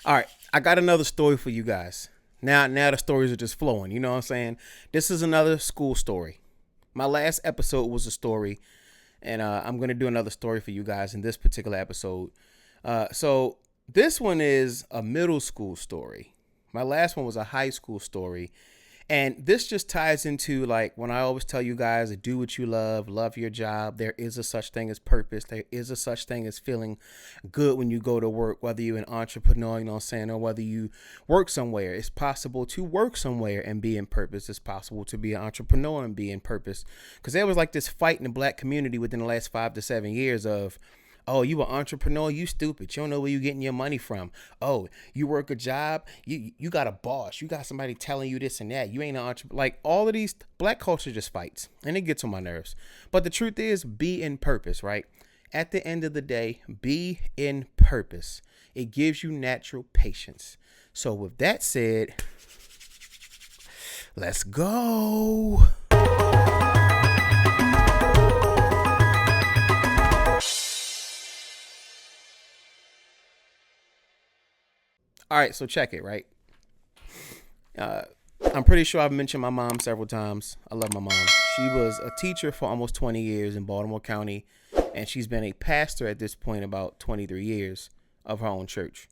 All right, I got another story for you guys. Now the stories are just flowing. You know what I'm saying? This is another school story. My last episode was a story, and I'm gonna do another story for you guys in this particular episode. So this one is a middle school story. My last one was a high school story. And this just ties into like when I always tell you guys to do what you love your job. There is a such thing as purpose. There is a such thing as feeling good when you go to work, whether you're an entrepreneur, you know what I'm saying, or whether you work somewhere. It's possible to work somewhere and be in purpose. It's possible to be an entrepreneur and be in purpose. Because there was like this fight in the black community within the last 5 to 7 years of, oh, you an entrepreneur? You stupid. You don't know where you getting your money from. Oh, you work a job? You got a boss. You got somebody telling you this and that. You ain't an entrepreneur. Like all of these black culture just fights, and it gets on my nerves. But the truth is, be in purpose, right? At the end of the day, be in purpose. It gives you natural patience. So with that said, let's go. All right, so check it, right? I'm pretty sure I've mentioned my mom several times. I love my mom. She was a teacher for almost 20 years in Baltimore County, and she's been a pastor at this point about 23 years of her own church.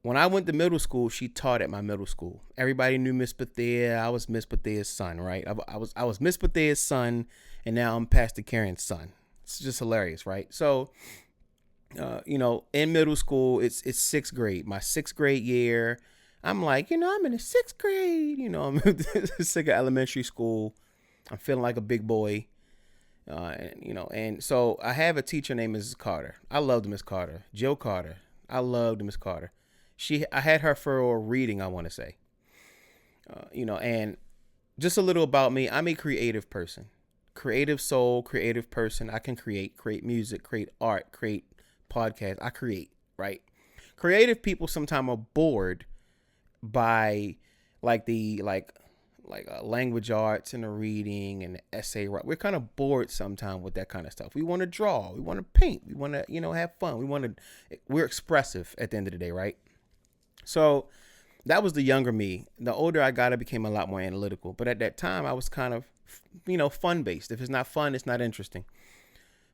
When I went to middle school, she taught at my middle school. Everybody knew Miss Bethea. I was Miss Bethea's son, right? I was Miss Bethea's son, and now I'm Pastor Karen's son. It's just hilarious, right? So in middle school, it's sixth grade. My sixth grade year, I'm like, I'm in the sixth grade. I'm sick of elementary school. I'm feeling like a big boy. And so I have a teacher named Mrs. Carter. I loved Miss Carter. Jill Carter. I loved Miss Carter. I had her for a reading, I want to say. And just a little about me. I'm a creative person. Creative soul, creative person. I can create music, create art, create podcast. I create, right? Creative people sometimes are bored by like language arts and the reading and the essay. We're kind of bored sometimes with that kind of stuff. We want to draw, we want to paint, we want to have fun. We're expressive at the end of the day, right? So that was the younger me. The older I got, I became a lot more analytical. But at that time, I was kind of, fun based. If it's not fun, it's not interesting.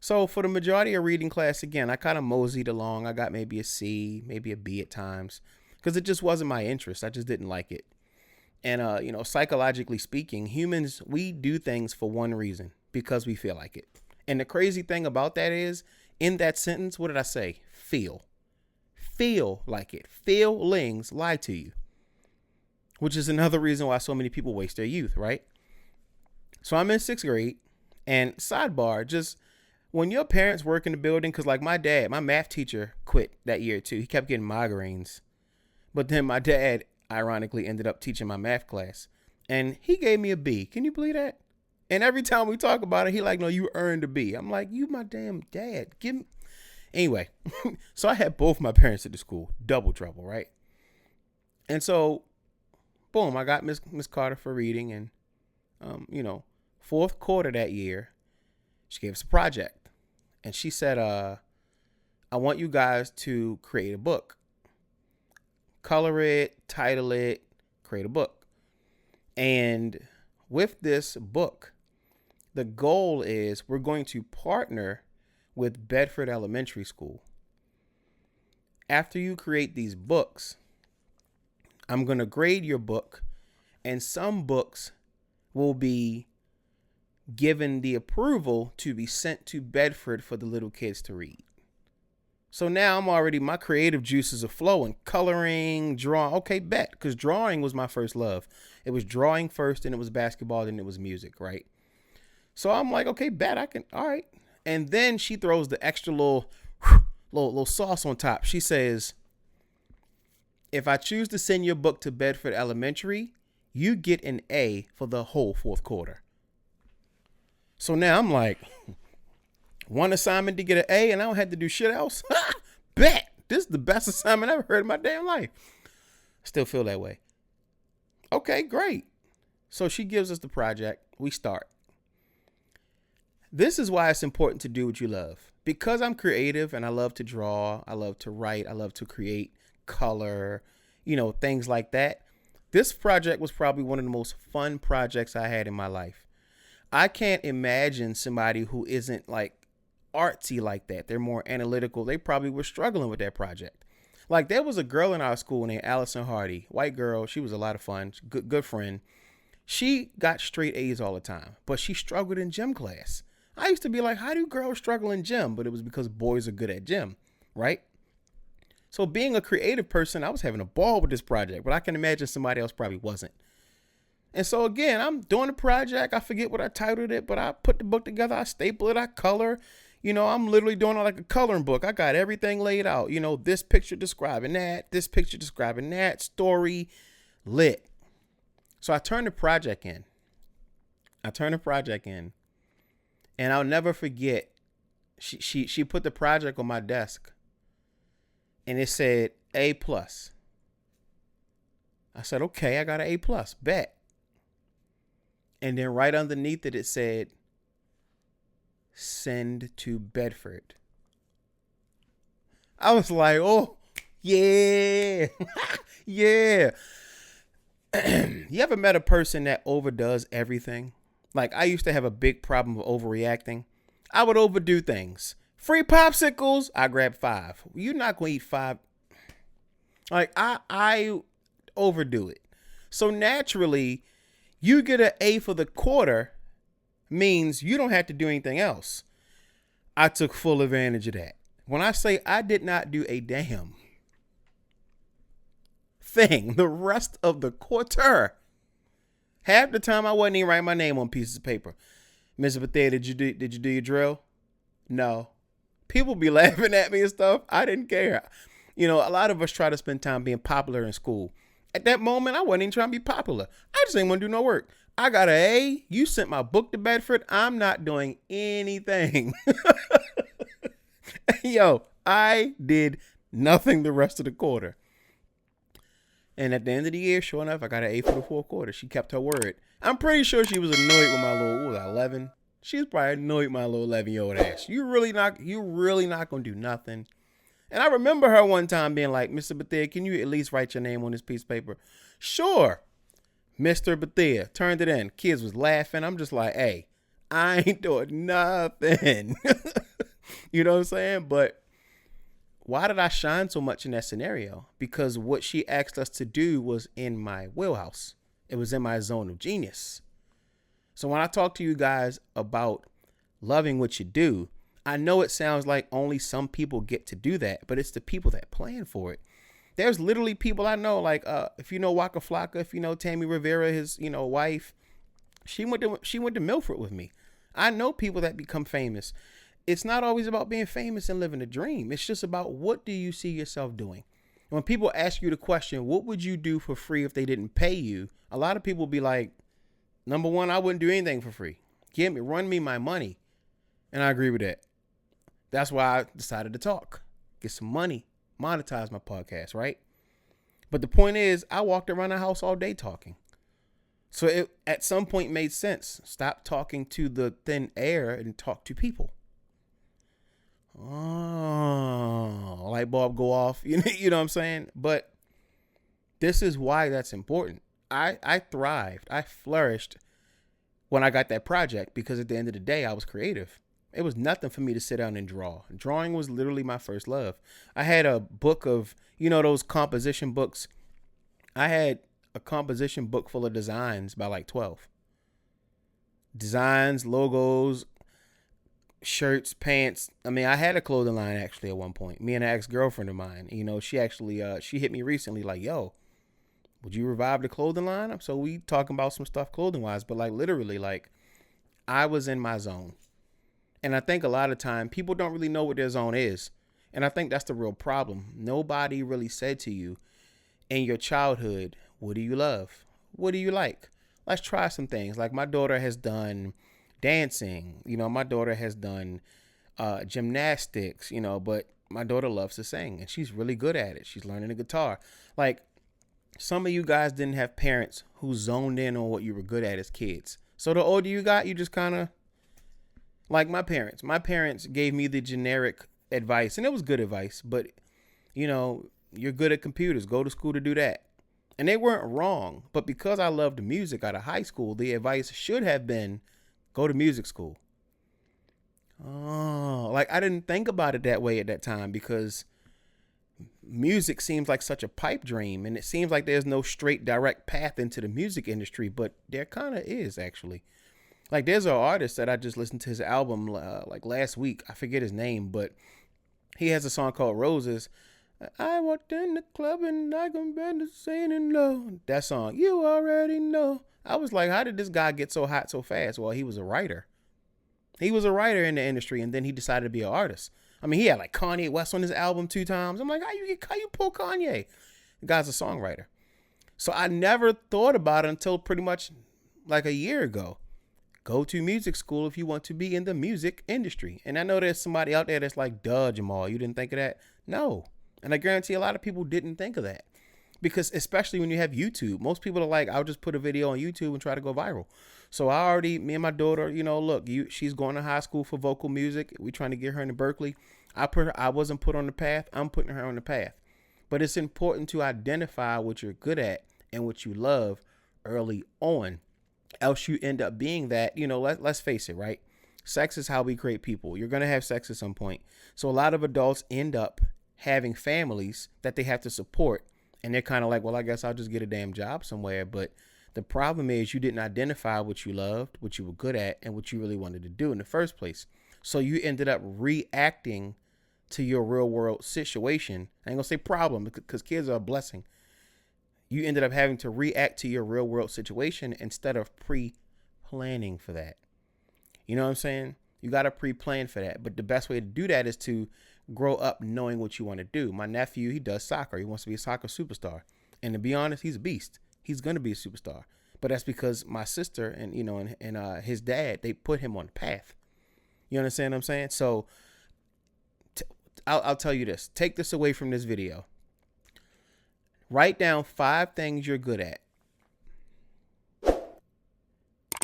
So for the majority of reading class, again, I kind of moseyed along. I got maybe a C, maybe a B at times, because it just wasn't my interest. I just didn't like it. And, psychologically speaking, humans, we do things for one reason, because we feel like it. And the crazy thing about that is, in that sentence, what did I say? Feel. Feel like it. Feelings lie to you, which is another reason why so many people waste their youth, right? So I'm in sixth grade, and sidebar, just when your parents work in the building, because like my math teacher quit that year too. He kept getting migraines. But then my dad, ironically, ended up teaching my math class. And he gave me a B. Can you believe that? And every time we talk about it, he like, no, you earned a B. I'm like, you my damn dad. Give me. Anyway, so I had both my parents at the school. Double trouble, right? And so, boom, I got Miss Carter for reading. And, fourth quarter that year, she gave us a project. And she said, I want you guys to create a book. Color it, title it, create a book. And with this book, the goal is we're going to partner with Bedford Elementary School. After you create these books, I'm going to grade your book, and some books will be given the approval to be sent to Bedford for the little kids to read. So now my creative juices are flowing, coloring, drawing. Okay, bet, because drawing was my first love. It was drawing first, and it was basketball, then it was music, right? So I'm like, okay, bet I can, all right. And then she throws the extra little sauce on top. She says, if I choose to send your book to Bedford Elementary, you get an A for the whole fourth quarter. So now I'm like, one assignment to get an A and I don't have to do shit else? Bet. This is the best assignment I've ever heard in my damn life. Still feel that way. Okay, great. So she gives us the project. We start. This is why it's important to do what you love. Because I'm creative and I love to draw, I love to write, I love to create color, things like that. This project was probably one of the most fun projects I had in my life. I can't imagine somebody who isn't like artsy like that. They're more analytical. They probably were struggling with that project. Like there was a girl in our school named Allison Hardy, white girl. She was a lot of fun, good friend. She got straight A's all the time, but she struggled in gym class. I used to be like, how do girls struggle in gym? But it was because boys are good at gym, right? So being a creative person, I was having a ball with this project, but I can imagine somebody else probably wasn't. And so again, I'm doing the project. I forget what I titled it, but I put the book together. I staple it. I color. I'm literally doing it like a coloring book. I got everything laid out. This picture describing that, this picture describing that, story lit. So I turned the project in. And I'll never forget. She put the project on my desk. And it said A+. I said, okay, I got an A+, bet. And then right underneath it, it said, send to Bedford. I was like, oh, yeah, yeah. You ever met a person that overdoes everything? Like I used to have a big problem with overreacting. I would overdo things. Free popsicles, I grab 5. You're not going to eat 5. Like I overdo it. So naturally, you get an A for the quarter means you don't have to do anything else. I took full advantage of that. When I say I did not do a damn thing the rest of the quarter, half the time I wasn't even writing my name on pieces of paper. Mr. Bethea, did you do your drill? No. People be laughing at me and stuff. I didn't care. A lot of us try to spend time being popular in school. At that moment, I wasn't even trying to be popular. I just didn't want to do no work. I got an A. You sent my book to Bedford. I'm not doing anything. Yo, I did nothing the rest of the quarter. And at the end of the year, sure enough, I got an A for the fourth quarter. She kept her word. I'm pretty sure she was annoyed with my little, what was I, 11? She was probably annoyed with my little 11-year-old ass. You really not going to do nothing. And I remember her one time being like, Mr. Bethea, can you at least write your name on this piece of paper? Sure. Mr. Bethea turned it in. Kids was laughing. I'm just like, hey, I ain't doing nothing. You know what I'm saying? But why did I shine so much in that scenario? Because what she asked us to do was in my wheelhouse. It was in my zone of genius. So when I talk to you guys about loving what you do, I know it sounds like only some people get to do that, but it's the people that plan for it. There's literally people I know, like if you know Waka Flocka, if you know Tammy Rivera, his wife, she went to Milford with me. I know people that become famous. It's not always about being famous and living a dream. It's just about what do you see yourself doing. When people ask you the question, what would you do for free if they didn't pay you? A lot of people be like, number one, I wouldn't do anything for free. Run me my money. And I agree with that. That's why I decided to talk, get some money, monetize my podcast, right? But the point is, I walked around the house all day talking. So it at some point made sense. Stop talking to the thin air and talk to people. Oh, light bulb go off. You know what I'm saying? But this is why that's important. I thrived. I flourished when I got that project because at the end of the day, I was creative. It was nothing for me to sit down and draw. Drawing was literally my first love. I had a book of, those composition books. I had a composition book full of designs by like 12. Designs, logos, shirts, pants. I mean, I had a clothing line actually at one point. Me and an ex-girlfriend of mine, she actually, she hit me recently like, yo, would you revive the clothing line? So we talking about some stuff clothing wise, but like literally like I was in my zone. And I think a lot of time people don't really know what their zone is. And I think that's the real problem. Nobody really said to you in your childhood, what do you love? What do you like? Let's try some things. Like my daughter has done dancing. My daughter has done gymnastics, but my daughter loves to sing and she's really good at it. She's learning the guitar. Like some of you guys didn't have parents who zoned in on what you were good at as kids. So the older you got, you just kind of, Like my parents gave me the generic advice, and it was good advice, but you're good at computers, go to school to do that. And they weren't wrong, but because I loved music out of high school, the advice should have been go to music school. Oh, like I didn't think about it that way at that time, because music seems like such a pipe dream, and it seems like there's no straight direct path into the music industry, but there kind of is, actually. Like there's an artist that I just listened to his album like last week. I forget his name, but he has a song called Roses. I walked in the club and I can bend the singing low. That song, you already know. I was like, how did this guy get so hot so fast? Well, he was a writer. He was a writer in the industry, and then he decided to be an artist. I mean, he had like Kanye West on his album 2 times. I'm like, how you pull Kanye? The guy's a songwriter. So I never thought about it until pretty much like a year ago. Go to music school if you want to be in the music industry. And I know there's somebody out there that's like, duh, Jamaal, you didn't think of that? No. And I guarantee a lot of people didn't think of that. Because especially when you have YouTube, most people are like, I'll just put a video on YouTube and try to go viral. So me and my daughter, look, she's going to high school for vocal music. We trying to get her into Berkeley. I wasn't put on the path. I'm putting her on the path. But it's important to identify what you're good at and what you love early on. Else you end up being that, let's face it, right? Sex is how we create people. You're going to have sex at some point. So a lot of adults end up having families that they have to support. And they're kind of like, well, I guess I'll just get a damn job somewhere. But the problem is you didn't identify what you loved, what you were good at, and what you really wanted to do in the first place. So you ended up reacting to your real world situation. I ain't gonna say problem, because kids are a blessing. You ended up having to react to your real world situation instead of pre-planning for that. You know what I'm saying? You got to pre-plan for that. But the best way to do that is to grow up knowing what you want to do. My nephew, he does soccer. He wants to be a soccer superstar. And to be honest, he's a beast. He's going to be a superstar. But that's because my sister and his dad, they put him on the path. You understand what I'm saying? So I'll tell you this. Take this away from this video. Write down 5 things you're good at.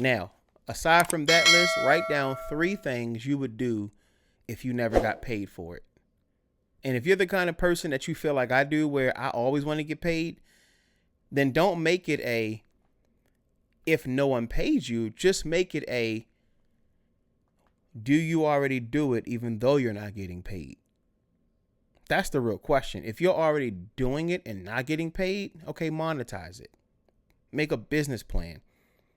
Now, aside from that list, write down 3 things you would do if you never got paid for it. And if you're the kind of person that you feel like I do, where I always want to get paid, then don't make it a, if no one pays you, just make it a, do you already do it even though you're not getting paid? That's the real question. If you're already doing it and not getting paid, okay, monetize it. Make a business plan.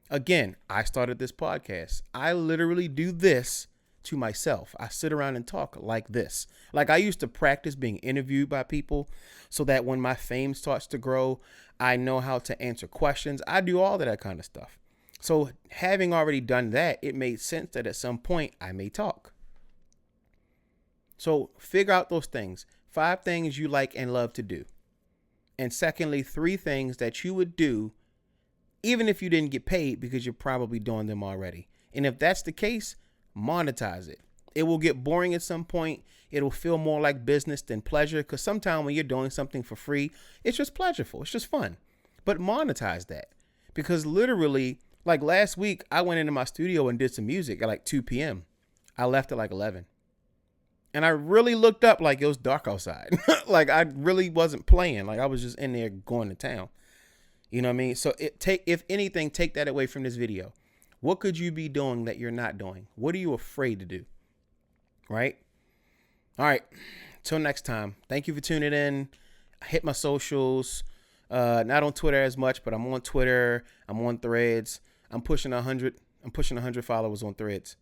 Again, I started this podcast. I literally do this to myself. I sit around and talk like this. Like I used to practice being interviewed by people so that when my fame starts to grow, I know how to answer questions. I do all of that kind of stuff. So having already done that, it made sense that at some point I may talk. So figure out those things. 5 things you like and love to do. And secondly, 3 things that you would do even if you didn't get paid, because you're probably doing them already. And if that's the case, monetize it. It will get boring at some point. It'll feel more like business than pleasure, because sometimes when you're doing something for free, it's just pleasureful. It's just fun. But monetize that, because literally, like last week, I went into my studio and did some music at like 2 p.m. I left at like 11. And I really looked up like it was dark outside. Like I really wasn't playing. Like I was just in there going to town. You know what I mean? So if anything, take that away from this video. What could you be doing that you're not doing? What are you afraid to do? Right? All right. Till next time. Thank you for tuning in. Hit my socials. Not on Twitter as much, but I'm on Twitter. I'm on Threads. I'm pushing 100. I'm pushing 100 followers on Threads.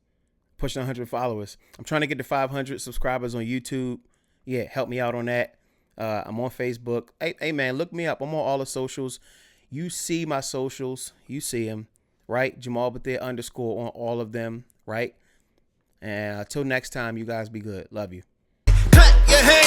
Pushing 100 followers. I'm trying to get to 500 subscribers on YouTube. Yeah, help me out on that. I'm on Facebook. Hey, man, look me up. I'm on all the socials. You see my socials. You see them, right? Jamaal Bethea _ on all of them, right? And until next time, you guys be good. Love you. Cut your hair.